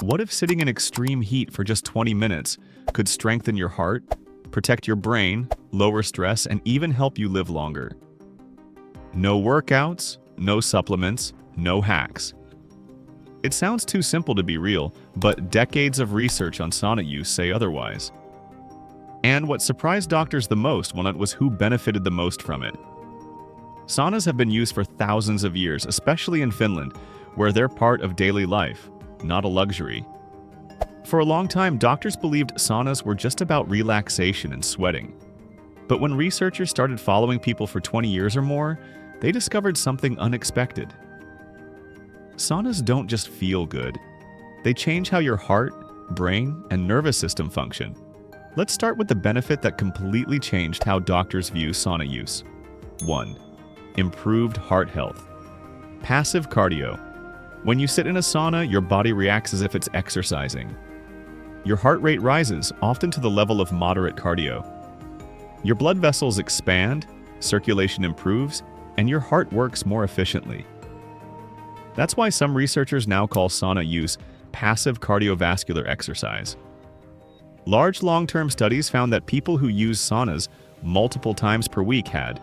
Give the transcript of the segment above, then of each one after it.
What if sitting in extreme heat for just 20 minutes could strengthen your heart, protect your brain, lower stress, and even help you live longer? No workouts, no supplements, no hacks. It sounds too simple to be real, but decades of research on sauna use say otherwise. And what surprised doctors the most was who benefited the most from it. Saunas have been used for thousands of years, especially in Finland, where they're part of daily life, not a luxury. For a long time, doctors believed saunas were just about relaxation and sweating. But when researchers started following people for 20 years or more, they discovered something unexpected. Saunas don't just feel good. They change how your heart, brain, and nervous system function. Let's start with the benefit that completely changed how doctors view sauna use. 1. Improved heart health. Passive cardio. When you sit in a sauna, your body reacts as if it's exercising. Your heart rate rises, often to the level of moderate cardio. Your blood vessels expand, circulation improves, and your heart works more efficiently. That's why some researchers now call sauna use passive cardiovascular exercise. Large long-term studies found that people who use saunas multiple times per week had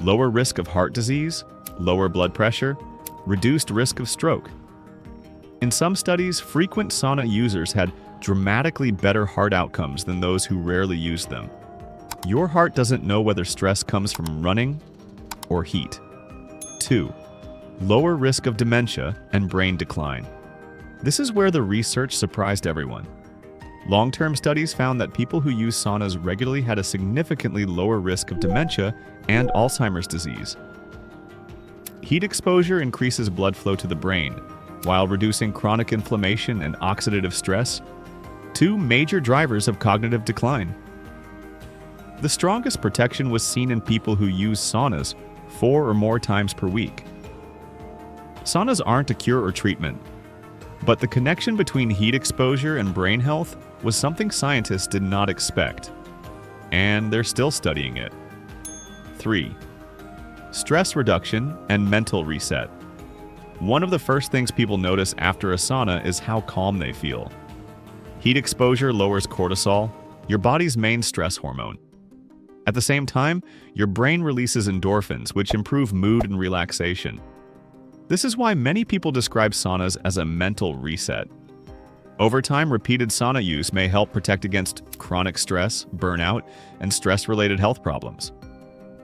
lower risk of heart disease, lower blood pressure, reduced risk of stroke. In some studies, frequent sauna users had dramatically better heart outcomes than those who rarely use them. Your heart doesn't know whether stress comes from running or heat. 2. Lower risk of dementia and brain decline. This is where the research surprised everyone. Long-term studies found that people who use saunas regularly had a significantly lower risk of dementia and Alzheimer's disease. Heat exposure increases blood flow to the brain, while reducing chronic inflammation and oxidative stress, two major drivers of cognitive decline. The strongest protection was seen in people who use saunas 4 or more times per week. Saunas aren't a cure or treatment, but the connection between heat exposure and brain health was something scientists did not expect, and they're still studying it. 3. Stress reduction and mental reset. One of the first things people notice after a sauna is how calm they feel. Heat exposure lowers cortisol, your body's main stress hormone. At the same time, your brain releases endorphins, which improve mood and relaxation. This is why many people describe saunas as a mental reset. Over time, repeated sauna use may help protect against chronic stress, burnout, and stress-related health problems.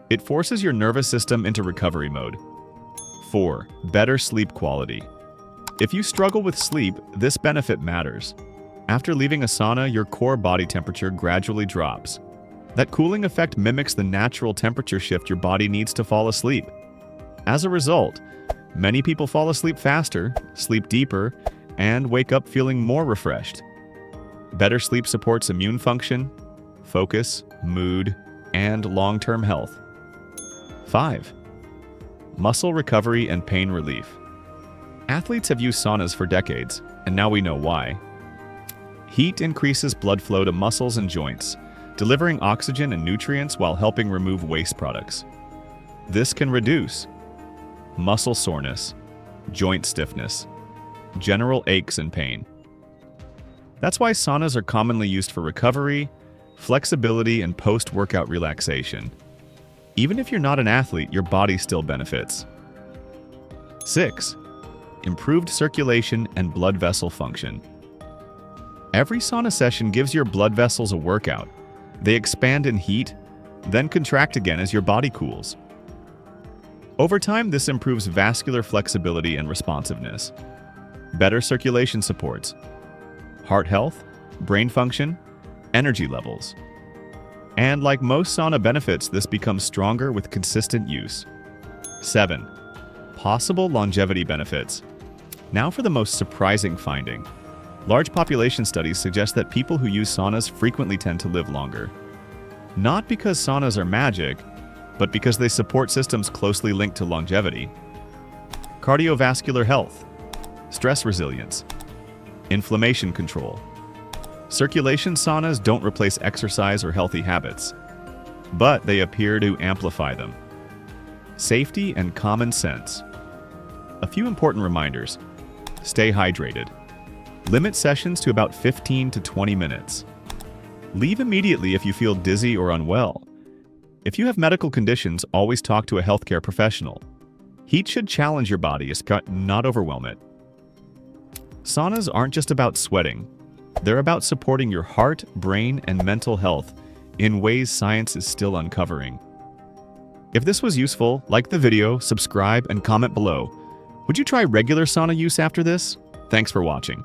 It forces your nervous system into recovery mode. 4. Better sleep quality. If you struggle with sleep, this benefit matters. After leaving a sauna, your core body temperature gradually drops. That cooling effect mimics the natural temperature shift your body needs to fall asleep. As a result, many people fall asleep faster, sleep deeper, and wake up feeling more refreshed. Better sleep supports immune function, focus, mood, and long-term health. 5. Muscle recovery and pain relief. Athletes have used saunas for decades, and now we know why. Heat increases blood flow to muscles and joints, delivering oxygen and nutrients while helping remove waste products. This can reduce muscle soreness, joint stiffness, general aches and pain. That's why saunas are commonly used for recovery, flexibility, and post-workout relaxation. Even if you're not an athlete, your body still benefits. 6. Improved circulation and blood vessel function. Every sauna session gives your blood vessels a workout. They expand in heat, then contract again as your body cools. Over time, this improves vascular flexibility and responsiveness. Better circulation supports heart health, brain function, energy levels. And like most sauna benefits, this becomes stronger with consistent use. 7. Possible longevity benefits. Now for the most surprising finding. Large population studies suggest that people who use saunas frequently tend to live longer. Not because saunas are magic, but because they support systems closely linked to longevity. Cardiovascular health, stress resilience, inflammation control. Circulation saunas don't replace exercise or healthy habits, but they appear to amplify them. Safety and common sense. A few important reminders. Stay hydrated. Limit sessions to about 15 to 20 minutes. Leave immediately if you feel dizzy or unwell. If you have medical conditions, always talk to a healthcare professional. Heat should challenge your body, not overwhelm it. Saunas aren't just about sweating. They're about supporting your heart, brain, and mental health in ways science is still uncovering. If this was useful, like the video, subscribe, and comment below. Would you try regular sauna use after this? Thanks for watching.